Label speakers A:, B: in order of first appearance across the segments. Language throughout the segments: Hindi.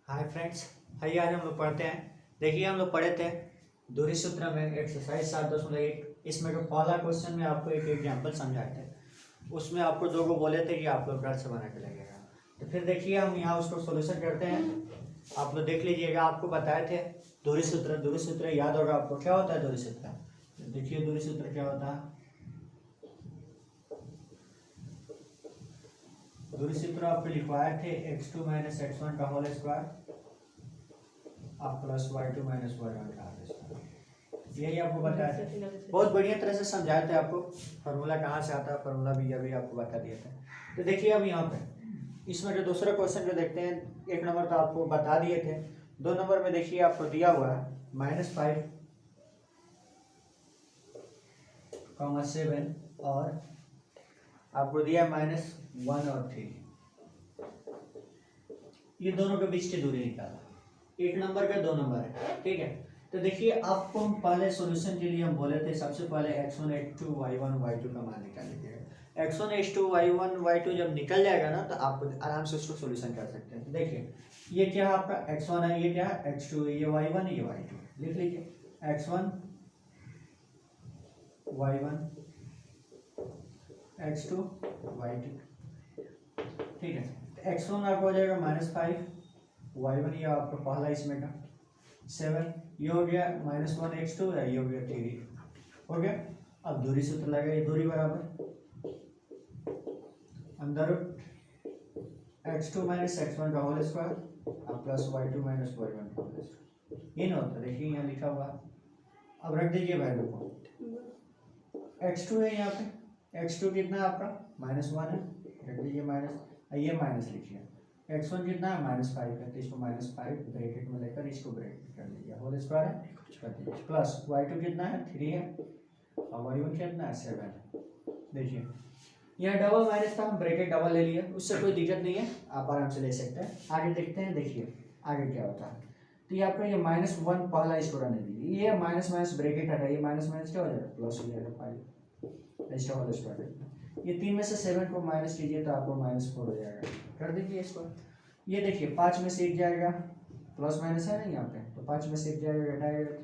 A: हाय फ्रेंड्स, आइए आज हम लोग पढ़ते हैं। देखिए हम लोग पढ़े थे दूरी सूत्र में एक्सरसाइज 7.1। इसमें जो पहला क्वेश्चन में आपको एक एग्जांपल समझाए थे, उसमें आपको दो को बोले थे कि आप लोग घर से बना के लगेगा। तो फिर देखिए हम यहाँ उसको सोल्यूशन करते हैं। आप लोग देख लीजिएगा, आपको बताए थे दूरी सूत्र याद होगा आपको। क्या होता है दूरी सूत्र? देखिए दूरी सूत्र क्या होता है। दूरी सूत्र आपको लिखवाए थे x2 - x1 का होल स्क्वायर आप प्लस y2 - y1 का होल स्क्वायर। यही आपको बताया था, बहुत बढ़िया तरह से समझाए थे आपको। फार्मूला कहाँ से आता है, फार्मूला भी अभी आपको बता दिया था। तो देखिए अब यहाँ पे इसमें जो दूसरा क्वेश्चन जो देखते हैं, एक नंबर तो आपको बता दिए थे। दो नंबर में देखिए आपको दिया हुआ है -5, 7 और आपको दिया है -1 और 3। ये दोनों के बीच की दूरी निकाला। एक नंबर का दो नंबर है, ठीक है। तो देखिए आपको हम पहले सॉल्यूशन के लिए हम बोले थे सबसे पहले x1 x2 y1 y2 का मान निकाल लीजिएगा। x1 x2 y1 y2 जब निकल जाएगा ना, तो आप आराम से उसको सॉल्यूशन कर सकते हैं। देखिए ये क्या है आपका x1 है, ये क्या है x2, ये y1 ये y2। लिख लीजिए x1 y1 x2 y2, ठीक है। x1 आपको हो जाएगा -5, y1 ये आपका पहला इसमें का 7, ये हो गया -1 x2, ये हो गया 3 हो गया। अब दूरी सूत्र लगा, ये दूरी बराबर अंदर x2 - x1 का होल स्क्वायर अब प्लस y2 - y1 का होल स्क्वायर। ये ना होता, देखिए यहाँ लिखा हुआ। अब रख दीजिए वैल्यू को। x2 है यहाँ पे, x2 कितना है आपका -1 है, रख दीजिए माइनस, ये माइनस लिखिए। x1 कितना है -5 है, तो इसको -5 ब्रैकेट में लेकर इसको ब्रैकेट कर लीजिए, होल स्क्वायर है कर दीजिए, प्लस y2 कितना है 3 है और y1 कितना है 7 है। देखिए यहाँ डबल माइनस था, हम ब्रैकेट डबल ले लिए, उससे कोई दिक्कत नहीं है, आप आराम से ले सकते हैं। आगे देखते हैं, देखिए आगे क्या होता है। तो ये आपका ये -1 पहला इसको रहने दीजिए, ये माइनस माइनस ब्रैकेट हटाइए, माइनस माइनस क्या हो जाएगा प्लस हो जाएगा 5 इसका होल स्क्वायर। ये 3 में से 7 को माइनस कीजिए तो आपको -4 हो जाएगा, कर दीजिए इसको। ये देखिए 5 में से 1 जाएगा, प्लस माइनस है ना यहाँ पे, तो 5 में से 1 जाएगा घटाएगा तो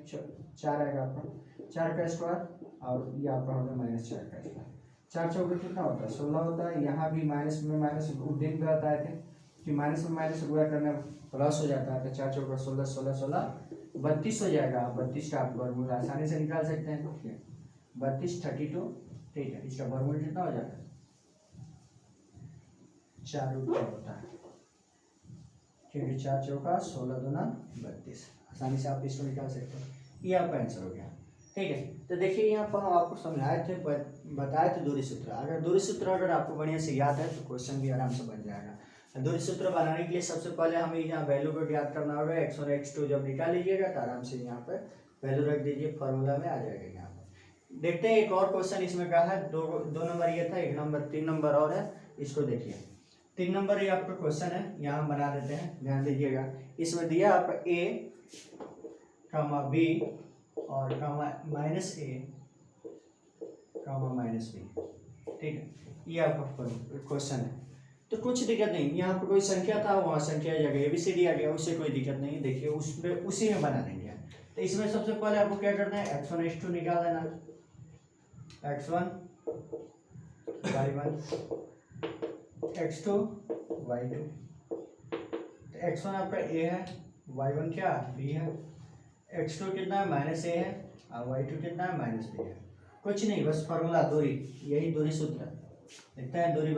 A: 4 आएगा आपका, 4 का स्क्वायर और ये आपका होगा -4 का स्क्वायर। 4 चौके कितना होता है 16 होता है। यहाँ भी माइनस में माइनस दिन पे बताए थे कि माइनस में माइनस गुणा करने प्लस हो जाता है, तो 4 चौका 16 16 16 32 हो जाएगा। 32 का आप वर्गमूल आसानी से निकाल सकते हैं। 32 32, ठीक है। इसका वर्गमूल कितना हो जाएगा 4 होता है, क्योंकि 4 चौका 16 दूना 32, आसानी से आप इसको निकाल सकते हैं। ये आपका आंसर हो गया, ठीक है। तो देखिए यहाँ पर हम आपको समझाए थे, बताए थे दूरी सूत्र। अगर दूरी सूत्र अगर आपको बढ़िया से याद है तो क्वेश्चन भी आराम से बन जाएगा। दूरी सूत्र बनाने के लिए सबसे पहले हमें यहाँ वैल्यू को ज्ञात करना होगा। x1 x2 जब निकाल लीजिएगा तो आराम से यहाँ पर वैल्यू रख दीजिए, फॉर्मूला में आ जाएगा। यहाँ पर देखते हैं एक और क्वेश्चन इसमें कहा है। दो नंबर ये था, एक नंबर 3 नंबर और है। इसको देखिए 3 नंबर ये आपका क्वेश्चन है, यहाँ बना देते हैं, ध्यान दीजिएगा। इसमें दिया आपका a, b और -a, -b, ठीक है। ये आपका क्वेश्चन है, तो कुछ दिक्कत नहीं। यहाँ पर कोई संख्या था, वहाँ संख्या जगह ABCD आ गया, उससे कोई दिक्कत नहीं। देखिए उसमें उसी में बना देंगे। तो इसमें सबसे पहले आपको क्या करना है, x1 x2 निकाल देना। x1 y1 x2 y2। तो x1 आपका a है, y1 क्या b है, x2 कितना है -a है और y2 कितना है -b है। कुछ नहीं, बस फॉर्मूला दूरी, यही दूरी सूत्र लिखते हैं। दूरी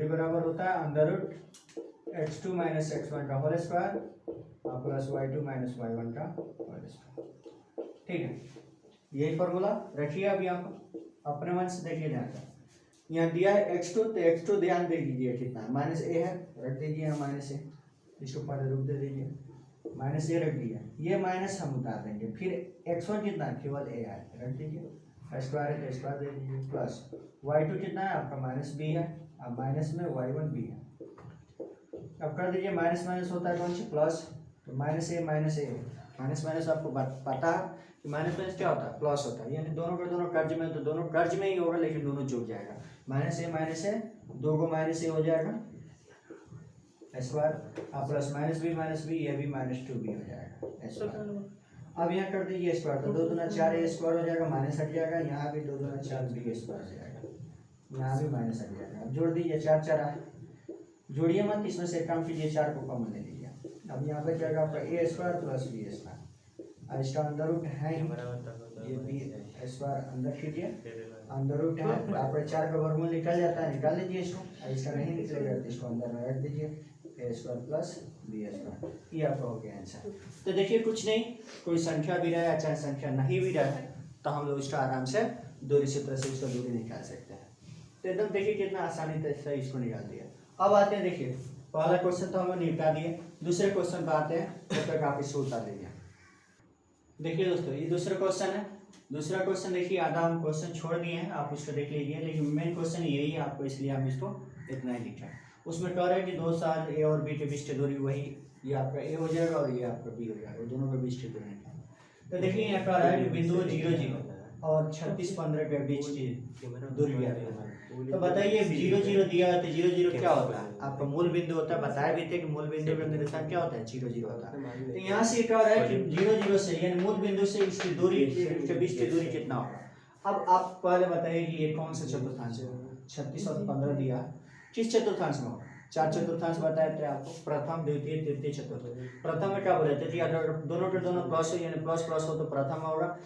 A: बराबर होता है अंडर रूट x2 - x1 का होल स्क्वायर और प्लस y2 - y1 का होल स्क्वायर, ठीक है। यही फॉर्मूला रखिए। अब यहाँ अपने मन से देखिए, ध्यान से यहाँ दिया है x2, तो x2 ध्यान दे दीजिए कितना -a है, रख दीजिए यहाँ -a, इसको पहले रुक दे दीजिए, -a रख दिया। ये माइनस हम उतार देंगे, फिर x1 कितना है केवल a है, रख दीजिए, स्क्वायर है तो स्क्वायर दे दीजिए, प्लस y2 कितना है आपका -b है, अब माइनस में y1b है। अब कर दीजिए, माइनस माइनस होता है कौन सी प्लस, तो -a माइनस माइनस आपको पता है कि माइनस माइनस क्या होता है प्लस होता है, यानी दोनों के दोनों कर्ज में, तो दोनों कर्ज में ही होगा, लेकिन दोनों जुड़ जाएगा। -a दो को -a हो जाएगा, स्क्वायर प्लस माइनस बी ये भी -2b हो जाएगा स्क्वायर। अब यहाँ कर दीजिए स्क्वायर, तो 2 दूना 4 ए स्क्वायर हो जाएगा, माइनस हट जाएगा, यहाँ भी 2 दूना 4 बी स्क्वायर हो जाएगा, यहाँ भी माइनस हट जाएगा। अब जोड़ दीजिए 4 4 आए, जोड़िए मत, इसमें से काम कीजिए, 4 को कॉमन ले लीजिए। अब यहाँ पे जाएगा आपका ए स्क्वायर प्लस बी स्क्वायर, और इसका अंदर रूट है ये बी स्क्वायर, अंदर कीजिए, अंदर रूट है आपका 4 का वर्गमूल निकल जाता है, निकाल लीजिए इसको, इसका नहीं निकलेगा तो इसको अंदर में रख दीजिए, ए स्क्वायर प्लस बी स्क्वायर, ये आपका हो गया आंसर। तो देखिए कुछ नहीं, कोई संख्या भी रहे चाहे संख्या नहीं भी रहे तो हम लोग इसका आराम से दूरी सूत्र से इसका दूरी निकाल सकते हैं। तो एकदम देखिए कितना आसानी से इसको निकाल दिया। अब आते हैं, देखिए पहला क्वेश्चन तो हम निपटा दिए, दूसरे क्वेश्चन पर आते हैं, तब तक आप इसको उतार लीजिए। देखिए दोस्तों ये दूसरा क्वेश्चन है, दूसरा क्वेश्चन देखिए आधा हम क्वेश्चन छोड़ दिए हैं, आप उसको देख लीजिए, लेकिन मेन क्वेश्चन यही है आपको, इसलिए हम इसको इतना ही लिखा है। उसमें कह रहा है कि दो साल ए और बी के बीच की दूरी वही, ये आपका ए हो जाएगा और ये आपका बी हो जाएगा, दोनों के बीच की दूरी निकालना। तो देखिए यहाँ कह रहा है कि बिंदु 0 0 और 36 15 के बीच की दूरी ज्ञात करना। तो बताइए 0 0 दिया है तो 0 0 क्या होता है, आपका मूल बिंदु होता है, बताया भी थे कि मूल बिंदु का निर्देशांक क्या होता है, 0 0 होता है। तो यहाँ से कह रहा है कि 0 0 से यानी मूल बिंदु से इसकी दूरी के बीच की दूरी कितना होगा। अब आप पहले बताइए कि ये कौन सा चतुर्थांश है, 36 और 15 दिया, किस चतुर्थांश में होगा। 4 चतुर्थांश बताए थे आपको, प्रथम द्वितीय तृतीय चतुर्थ। प्रथम में क्या बोले थे कि अगर दोनों के दोनों प्लस हो यानी प्लस प्लस हो तो प्रथम में होगा,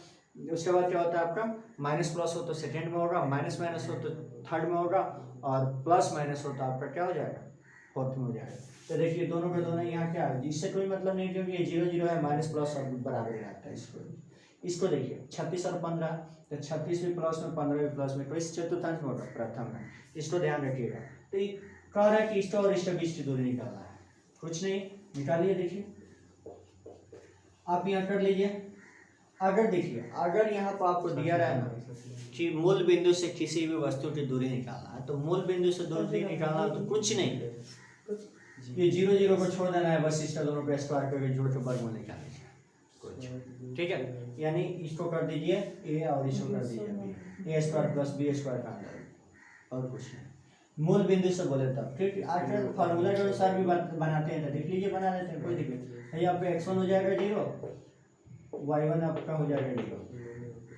A: उसके बाद क्या होता है आपका माइनस प्लस हो तो सेकेंड में होगा, माइनस माइनस हो तो थर्ड में होगा, और प्लस माइनस हो तो आपका क्या हो जाएगा, फोर्थ में हो जाएगा। तो देखिए दोनों के दोनों यहाँ क्या है, इससे कोई मतलब नहीं, क्योंकि ये 0 0 है, माइनस प्लस और बराबर ही रहता है। इसको देखिए 36 और 15, तो 36 भी प्लस में 15 भी प्लस में, तो इस चतुर्थांश में होगा प्रथम में, इसको ध्यान रखिएगा। तो ये कह रहा है कि इसका और इसके बीच की दूरी निकालना है, कुछ नहीं निकालिए। देखिए आप यहाँ कर लीजिए, अगर देखिए अगर यहाँ पर आपको दिया रहा है ना कि मूल बिंदु से किसी भी वस्तु की दूरी निकालना है, तो मूल बिंदु से दूरी निकालना है तो कुछ नहीं, ये 0 0 को छोड़ देना है, बस इसका दोनों को स्क्वायर करके जोड़ के वर्गमूल निकाल लीजिए कुछ, ठीक है। यानी इसको कर दीजिए ए और इसको कर दीजिए बी, ए स्क्वायर प्लस बी स्क्वायर का अंदर, और कुछ नहीं, मूल बिंदु से बोले तब, ठीक। आजकल फार्मूला के अनुसार भी बनाते हैं, तो देख लीजिए बना लेते हैं, कोई दिक्कत नहीं। यहाँ पे x1 हो जाएगा 0, y1 आपका हो जाएगा 0,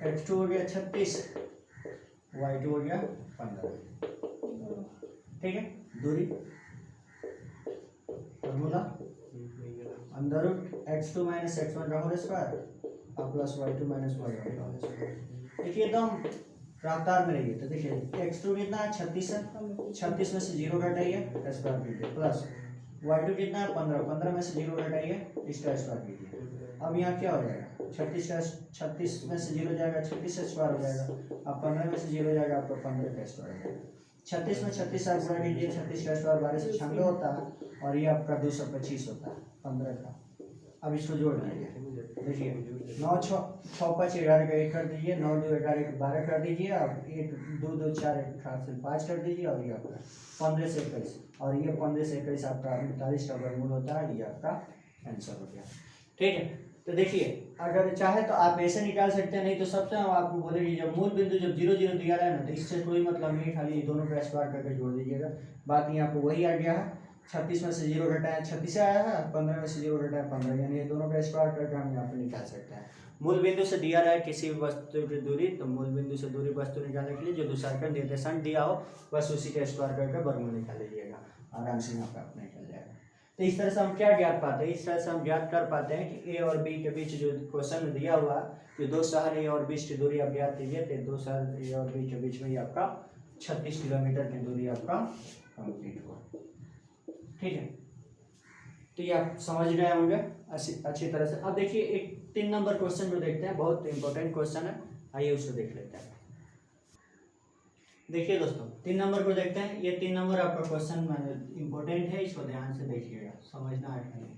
A: x2 हो गया 36, y2 हो गया 15, ठीक है। दूरी फार्मूला अंदर रूट x2 माइनस x1 का whole square plus y2 minus y1 का होल स्क्वायर। देखिए एकदम रफ्तार में रहिए। तो देखिए x2 कितना है 36 है, 36 में से 0 घटाइए स्क्वायर कीजिए, प्लस y2 कितना है 15, 15 में से 0 घटाइए इसका स्क्वायर कीजिए। अब यहाँ क्या हो जाएगा 36 में से 0 जाएगा 36 स्क्वायर हो जाएगा, अब 15 में से 0 जाएगा आपका 15 का स्क्वायर हो जाएगा। 36 में 36 आप गुणा कीजिए, 36 का स्क्वायर 12 से 96 होता है, और ये आपका 225 होता है 15 का। अब इसको जोड़ लीजिए, देखिए 9 6 6 5 11 का 1 कर दीजिए, 9 2 11 का 12 कर दीजिए, अब 1 2 2 4 1 8 से 5 कर दीजिए, और ये आपका 15 से 21, और ये 15 से 21 आपका 39 का वर्गमूल होता है, ये आपका आंसर हो गया, ठीक है। तो देखिए अगर चाहे तो आप ऐसे निकाल सकते हैं, नहीं तो सबसे हम आपको बोलेंगे जब मूल बिंदु जब 0 0 दिया है ना, तो इससे कोई मतलब नहीं, खाली दोनों का स्क्वायर करके जोड़ दीजिएगा। बात यहाँ आपको वही आ गया है, 36 में से 0 घटाया 36 आया है, 15 में से 0 घटाया 15, यानी ये दोनों का स्क्वायर करके हम यहाँ पे निकाल सकते हैं। मूल बिंदु से दिया रहा है किसी भी वस्तु की दूरी, तो मूल बिंदु से दूरी वस्तु निकालने के लिए जो दूसरा का निर्देशांक दिया हो बस उसी का स्क्वायर करके वर्गमूल निकाल लीजिएगा, आराम से यहाँ पे आपको निकल जाएगा। तो इस तरह से हम क्या ज्ञात पाते हैं, इस तरह से हम ज्ञात कर पाते हैं कि ए और बी के बीच जो क्वेश्चन में दिया हुआ कि दो शहर ए और बीच की दूरी आप ज्ञात कीजिए, तो दो शहर ए और बी के बीच में आपका 36 किलोमीटर की दूरी आपका कंप्लीट हुआ, ठीक है। तो ये आप समझ गए होंगे अच्छी तरह से। अब देखिए एक 3 नंबर क्वेश्चन जो देखते हैं, बहुत इंपॉर्टेंट क्वेश्चन है, आइए उसको देख लेते हैं। देखिए दोस्तों 3 नंबर को देखते हैं, ये 3 नंबर आपका क्वेश्चन इंपॉर्टेंट है, इसको ध्यान से देखिएगा, समझना है कि नहीं।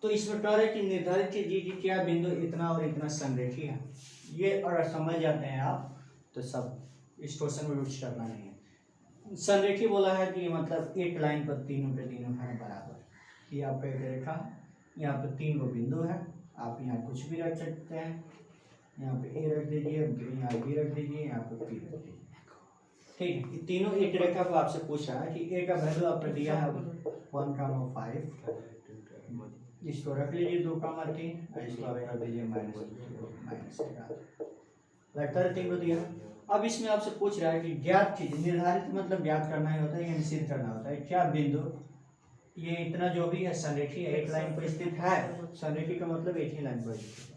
A: तो इसमें कह रहे कि निर्धारित कीजिए कि क्या बिंदु इतना और इतना संरेखी है। ये अगर समझ जाते हैं आप तो सब इस क्वेश्चन में कुछ करना नहीं है। संरेखी बोला है कि मतलब एक लाइन पर तीनों के तीनों है बराबर। ये आपका एक रेखा, यहाँ पे 3 गो बिंदु है, आप यहाँ कुछ भी रख सकते हैं, यहाँ पे ए रख दीजिए, यहाँ बी रख दीजिए, यहाँ पे पी रख दीजिए, ठीक है, ये तीनों एक रेखा को आपसे पूछ रहा है कि ए का वैल्यू आपने दिया है 1,5, इसको रख लीजिए 2,3 और इसको आप कर दीजिए -11 वेक्टर 3 को दिया। अब इसमें आपसे पूछ रहा है कि ज्ञात चीज, निर्धारित मतलब ज्ञात करना ही होता है या निश्चित करना होता है, क्या बिंदु ये इतना जो भी है संरेखी एक लाइन पर स्थित है, संरेखी का मतलब एक ही लाइन पर स्थित है।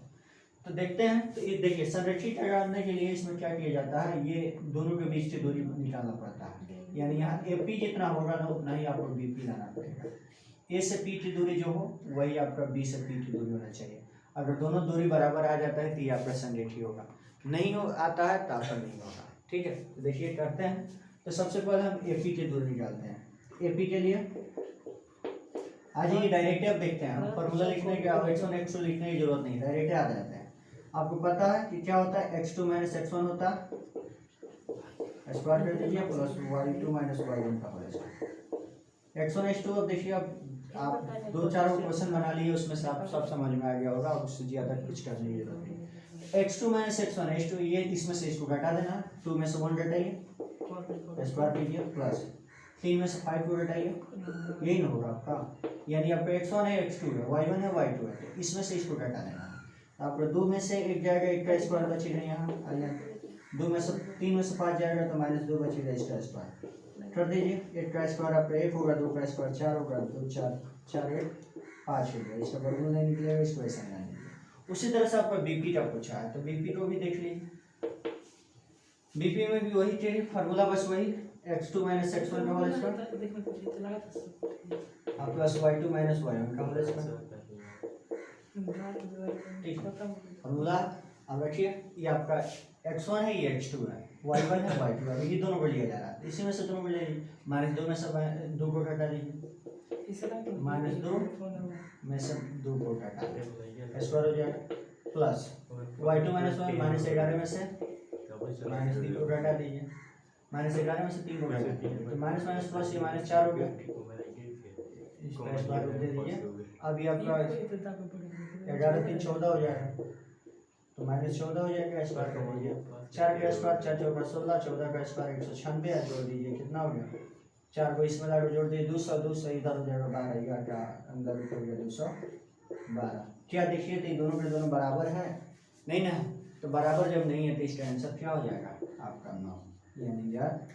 A: तो देखते हैं, तो ये देखिए संरेखी करने के लिए इसमें क्या किया जाता है, ये दोनों के बीच की दूरी निकालना पड़ता है, यानी यहाँ एपी जितना होगा ना उतना ही आपको बीपी लाना पड़ेगा। ए से पी की दूरी जो हो वही आपका बी से पी की दूरी होना चाहिए। अगर दोनों दूरी बराबर आ जाता है तो ये आपका संरेखी होगा, नहीं हो आता है तो आपका नहीं होगा। ठीक है, तो देखिए करते हैं। तो सबसे पहले हम एपी की दूरी निकालते हैं। एपी के लिए आज ये डायरेक्ट अब देखते हैं, हम फॉर्मूला लिखने के x1 x2 लिखने की जरूरत नहीं, डायरेक्ट आ जाते हैं। आपको पता है कि क्या होता है, x2 - x1 होता है, स्क्वायर कर दीजिए प्लस y2 - y1 का होल स्क्वायर। x1 x2 अब देखिए, अब आप 2-4 क्वेश्चन बना लिए, उसमें से आप सब समझ में आ गया होगा, उससे ज़्यादा कुछ करने की जरूरत नहीं। x2 - x1, x2 ये इसमें से इसको घटा देना, 2 में से 1 घटाइए, स्क्वायर कीजिए, प्लस 3 में से 5 को घटाइए, यही ना होगा आपका, यानी आपका x1 है x2 है y1 है y2 है, तो इसमें से इसको घटा देना। आपको 2 में से 1 जाएगा, 1 का स्क्वायर बचेगा यहाँ, 2 में से 3 में से 5 जाएगा तो -2 बचेगा, इसका स्क्वायर कर दीजिए। 1 का स्क्वायर आपका 1 होगा, 2 का स्क्वायर 4 होगा, 2 4 4 1 5 हो गया, इसका वर्गमूल नहीं निकलेगा, इसको ऐसा नहीं निकलेगा। उसी तरह से आपका बीपी का पूछा है, तो बीपी को भी देख लीजिए। बीपी में भी वही चीज, फार्मूला बस वही, x2 - x1 का whole square plus y2 - y1 का होल स्क्वायर। ठीक है, फार्मूला अब रखिए, ये आपका x1 है, ये x2 है, y1 है, y2 है, ये दोनों को लिया जा रहा है, इसी में से दोनों को ले लीजिए, -2 में से 2 को घटा दीजिए, -2 में से 2 को घटा दीजिए, स्क्वायर हो जाएगा, प्लस y2 - y -11 में से -3 को घटा दीजिए, -11 में से 3 को घटा दीजिए, तो माइनस माइनस प्लस, ये -4 हो गया, इसका स्क्वायर रूट दे दीजिए। अब ये आपका 11 3 14 हो जाएगा, तो -14 हो जाएगा, स्क्वायर कर दीजिए, 4 का स्क्वायर 4 चौका 16, 14 का स्क्वायर 196, जोड़ दीजिए, कितना हो गया, 4 को इसमें लाकर जोड़ दिए 200, 200 इधर हो जाएगा 12, 11 का अंदर हो गया 212। क्या देखिए, तो दोनों के दोनों बराबर है नहीं ना, तो बराबर जब नहीं है तो इसका आंसर क्या हो जाएगा आपका 9, यानी यार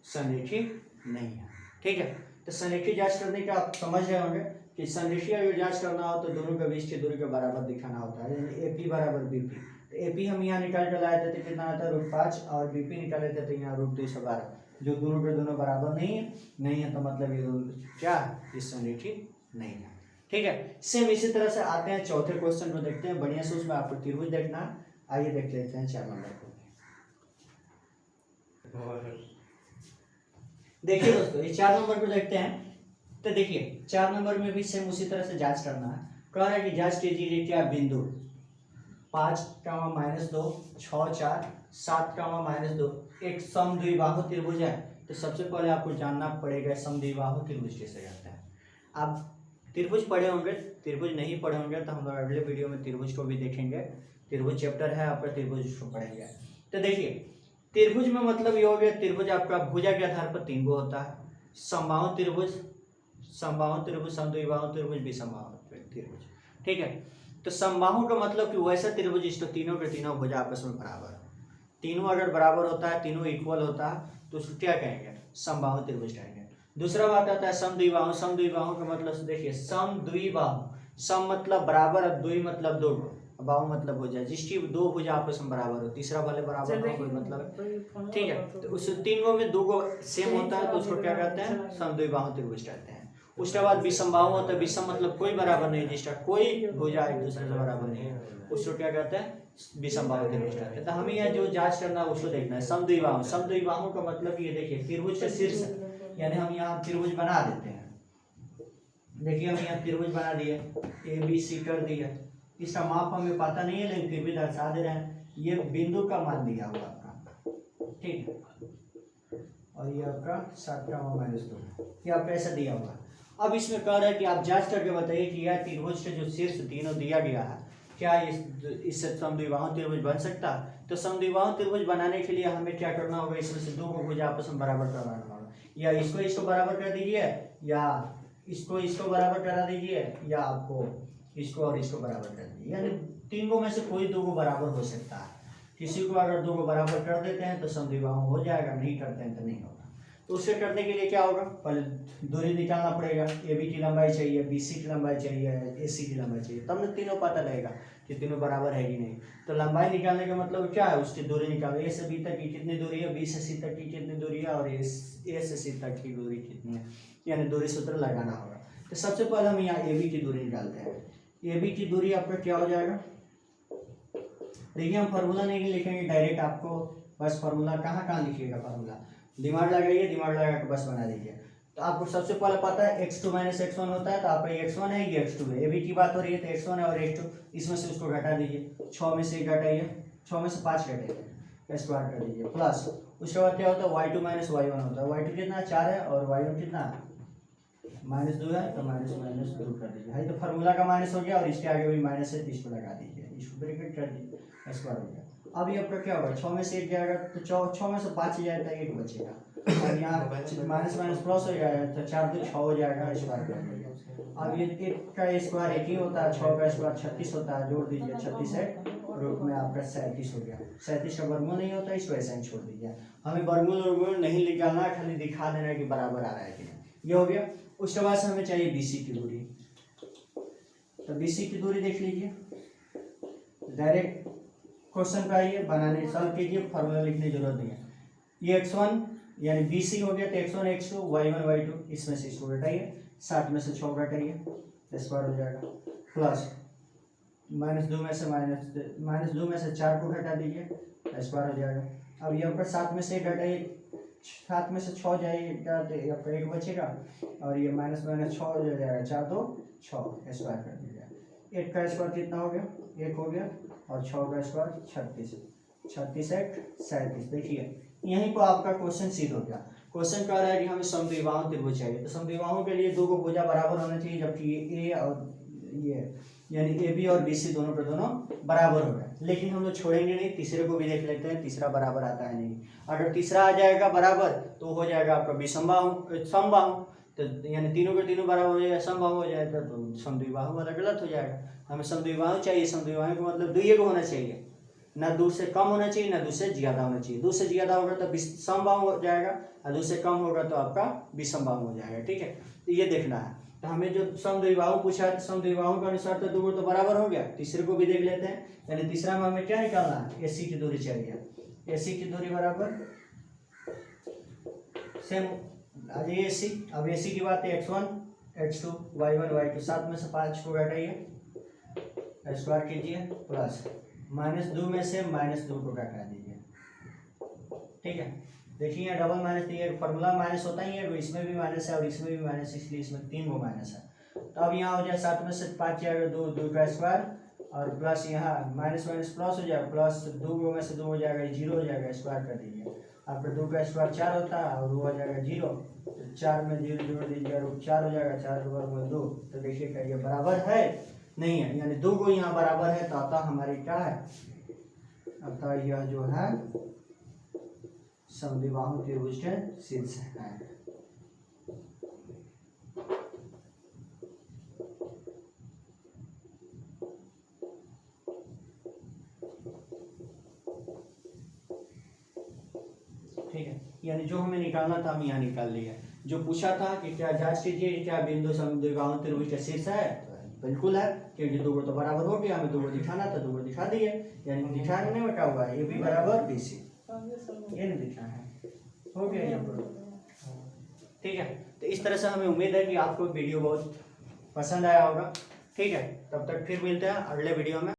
A: संरेखी नहीं है। ठीक है, तो संरेखी जांच करने का आप समझ रहे होंगे कि संरेखी अगर जांच करना हो तो दोनों के बीच की दूरी के बराबर दिखाना होता है, यानी एपी बराबर बीपी। तो एपी हम यहाँ निकाल कर लाए थे तो कितना आता है √5, और बीपी निकाले थे तो यहाँ √212, जो दोनों के दोनों बराबर नहीं है तो मतलब ये दोनों क्या इस संरेखी नहीं है। ठीक है, सेम इसी तरह से आते हैं चौथे क्वेश्चन को देखते हैं, बढ़िया से उसमें आपको त्रिभुज देखना। आइए देख लेते हैं 4 नंबर को। देखिए दोस्तों, ये 4 नंबर को देखते हैं। तो देखिए 4 नंबर में भी सेम उसी तरह से जांच करना है। कह रहा है कि जांच कीजिए क्या बिंदु 5, -2, 6, 4, 7, -2 एक समद्विबाहु त्रिभुज है। तो सबसे पहले आपको जानना पड़ेगा समद्विबाहु त्रिभुज कैसे कहते हैं। आप त्रिभुज पढ़े होंगे, त्रिभुज नहीं पढ़े होंगे तो हम लोग अगले वीडियो में त्रिभुज को भी देखेंगे। त्रिभुज चैप्टर है आपका, त्रिभुज को पढ़ेंगे। तो देखिए त्रिभुज में मतलब ये हो गया, त्रिभुज आपका भुजा के आधार पर 3 गो होता है। समबाहु त्रिभुज, समद्विबाहु त्रिभुज, विषमबाहु त्रिभुज। ठीक है, तो समबाहु का मतलब कि वैसा त्रिभुज जिसको तीनों के तीनों भुजा आपस में बराबर हो। तीनों अगर बराबर होता है, तीनों इक्वल होता है तो उसको क्या कहेंगे, समबाहु त्रिभुज कहेंगे। दूसरा बात आता है समद्विबाहु। समद्विबाहु का मतलब देखिए, समद्विबाहु, सम मतलब बराबर और द्वि मतलब दो, बाहु मतलब भुजा, जिसकी 2 भुजा आपस में बराबर हो, तीसरा वाले बराबर ना कोई मतलब। ठीक है, तो उस 3 गो में 2 गो सेम होता है तो उसको क्या कहते हैं, समद्विबाहु त्रिभुज कहते हैं। उसके बाद विषमबाहु होता है, विषम मतलब कोई बराबर नहीं, जिसका कोई भुजा एक दूसरे से बराबर नहीं है, उसको क्या कहते हैं, विषमबाहु त्रिभुज कहते हैं। तो हमें यहाँ जो जांच करना है उसको देखना है समद्विबाहु। समद्विबाहु का मतलब ये देखिए, त्रिभुज के शीर्ष, यानी हम यहाँ त्रिभुज बना देते हैं। देखिए हम यहाँ त्रिभुज बना दिए, ABC कर दिया। इसका माप हमें पता नहीं है लेकिन फिर भी दर्शा दे रहे हैं। ये बिंदु का मान दिया हुआ आपका, ठीक है, और ये आपका 7 -2, ये आपका ऐसा दिया हुआ। अब इसमें कह रहा है कि आप जांच करके बताइए कि यह त्रिभुज के जो शीर्ष तीनों दिया गया है, क्या इससे समद्विबाहु त्रिभुज बन सकता? तो समद्विबाहु त्रिभुज बनाने के लिए हमें क्या करना होगा, इसमें से दो को भुजा आपस में बराबर कराना होगा। या इसको बराबर कर दीजिए, या इसको बराबर करा दीजिए, या आपको इसको और इसको बराबर कर दीजिए। यानी तीनों में से कोई दो को बराबर हो सकता है। किसी को अगर दो को बराबर कर देते हैं तो समद्विबाहु हो जाएगा, नहीं करते हैं तो नहीं होगा। तो उससे करने के लिए क्या होगा, पहले दूरी निकालना पड़ेगा। ए बी की लंबाई चाहिए, बी सी की लंबाई चाहिए, ए सी की लंबाई चाहिए, तब न तीनों पता लगेगा कि तीनों बराबर है कि नहीं। तो लंबाई निकालने का मतलब क्या है, उसकी दूरी निकालो। ए से बी तक की कितनी दूरी है, बी से सी तक की कितनी दूरी है, और ए से सी तक की दूरी कितनी है, यानी दूरी सूत्र लगाना होगा। तो सबसे पहले हम यहाँ ए बी की दूरी निकालते हैं। ए बी की दूरी आपका क्या हो जाएगा, देखिए हम फार्मूला नहीं लिखेंगे डायरेक्ट, आपको बस फार्मूला कहाँ लिखिएगा, फार्मूला दिमाग लगाइए, दिमाग लगा के बस बना दीजिए। तो आपको सबसे पहले पता है x2 माइनस x1 होता है, तो आपका ये x1 है, ये x2 है। ए बी की बात हो रही है तो x1 है और x2, इसमें से उसको घटा दीजिए। 6 में से 1 घटाइए, 6 में से 5 घटाइए, स्क्वायर कर दीजिए, प्लस उसके बाद क्या होता है y2 माइनस y1 होता है। y2 कितना 4 है और y1 कितना -2 है, तो माइनस -2 कर दीजिए। है तो फार्मूला का माइनस हो गया, और इसके आगे भी माइनस है तो इसको लगा दीजिए, इसको ब्रैकेट कर दीजिए, स्क्वायर हो गया। अब ये आपका क्या होगा, 6 में से 1 जाएगा तो 6 में से 5 जाएगा तो 1 बचेगा, और यहाँ माइनस प्लस हो जाएगा तो 4 तो 6 हो जाएगा, स्क्वायर कर दीजिए। अब ये 1 का स्क्वायर 1 ही होता है, 6 का स्क्वायर 36 होता है, जोड़ दीजिए 36 है, रूप में आपका 37 हो गया। 37 का वर्गमूल नहीं होता, इसको ऐसा ही छोड़ दीजिए। हमें वर्गमूल नहीं निकालना, खाली दिखा देना है कि बराबर आ रहा है कि नहीं। ये हो गया। उसके बाद से हमें चाहिए BC की दूरी। तो BC की दूरी देख लीजिए, डायरेक्ट क्वेश्चन पे आइए, बनाने सॉल्व कीजिए, फार्मूला लिखने की जरूरत नहीं है। ये x1 यानी BC हो गया, तो x1 x2 y1 y2, इसमें से इसको घटाइए, 7 में से 6 घटाइए, स्क्वायर हो जाएगा, प्लस -2 में से 4 को घटा दीजिए, स्क्वायर हो जाएगा। अब ये आपका 7 में से 1 घटाइए, 7 में से 6 जाएगा तो आपका 1 बचेगा, और ये माइनस 6 हो जाएगा, 4 तो 6, स्क्वायर कर दीजिए। 1 का स्क्वायर कितना हो गया, 1 हो गया, और 6 का स्क्वायर 36, 36 1 37। देखिए यहीं पर आपका क्वेश्चन सिद्ध हो गया। क्वेश्चन कह रहा है कि हमें समद्विबाहु त्रिभुज चाहिए, तो समद्विबाहु के लिए दो को भुजा बराबर होना चाहिए, जबकि ये ए और ये यानी ए बी और बी सी दोनों पर दोनों बराबर हो गए। लेकिन हम लोग छोड़ेंगे नहीं, तीसरे को भी देख लेते हैं, तीसरा बराबर आता है नहीं। अगर तीसरा आ जाएगा बराबर तो हो जाएगा आपका विषमबाहु समबाहु, तो यानी तीनों के तीनों बराबर हो जाएगा, समबाहु हो जाएगा, तो समद्विबाहु वाला गलत हो जाएगा। हमें समद्विबाहु चाहिए, समद्विबाहु का मतलब दुइये को होना चाहिए, ना दो से कम होना चाहिए, ना दो से ज्यादा होना चाहिए। दो से ज्यादा होगा तो समबाहु हो जाएगा, और दो से कम होगा तो आपका विषमबाहु हो जाएगा। ठीक है, तो ये देखना है। तो हमें जो समद्विबाहु पूछा है, समद्विबाहु के अनुसार तो दो तो बराबर हो गया। तीसरे को भी देख लेते हैं, यानी तीसरा में हमें क्या निकालना है, AC की दूरी चाहिए। AC की दूरी बराबर सेम AC। अब AC की बात है, x1 x2 y1 y2, 7 में से 5 को घटाइए, स्क्वायर कीजिए, प्लस -2 में से -2 को घटा दीजिए। ठीक है, देखिए यहाँ डबल माइनस दिया, फॉर्मूला माइनस होता ही है, इसमें भी माइनस है और इसमें भी माइनस, इसलिए इसमें 3 को माइनस है। तो अब यहाँ हो जाए 7 में से 5 जाएगा 2 का स्क्वायर, और प्लस यहाँ माइनस प्लस हो जाएगा, प्लस 2 में से 2 हो जाएगा, 0 हो जाएगा, स्क्वायर कर दीजिए। आपका 2 का स्क्वायर 4 होता है, और वो हो जाएगा 0, तो 4 में 0 जोड़ दीजिए, और 4 हो जाएगा, 4 के वर्ग में 2। तो देखिएगा ये बराबर है नहीं है, यानी 2 को यहाँ बराबर है, तो अतः हमारी क्या है, अतः यह जो है समद्विबाहु त्रिभुज के शीर्ष है। ठीक है, यानी जो हमें निकालना था हम यहाँ निकाल लिया। जो पूछा था कि क्या जांच कीजिए क्या बिंदु समद्विबाहु त्रिभुज के शीर्ष है, तो बिल्कुल है, क्योंकि 2 को तो बराबर हो गया, हमें 2 को दिखाना था, 2 को दिखा दिए। यानी दिखाने में क्या हुआ, ये भी बराबर BC, ये नहीं दिखा है, हो गया यहाँ पर। ठीक है, तो इस तरह से हमें उम्मीद है कि आपको वीडियो बहुत पसंद आया होगा। ठीक है, तब तक फिर मिलते हैं अगले वीडियो में।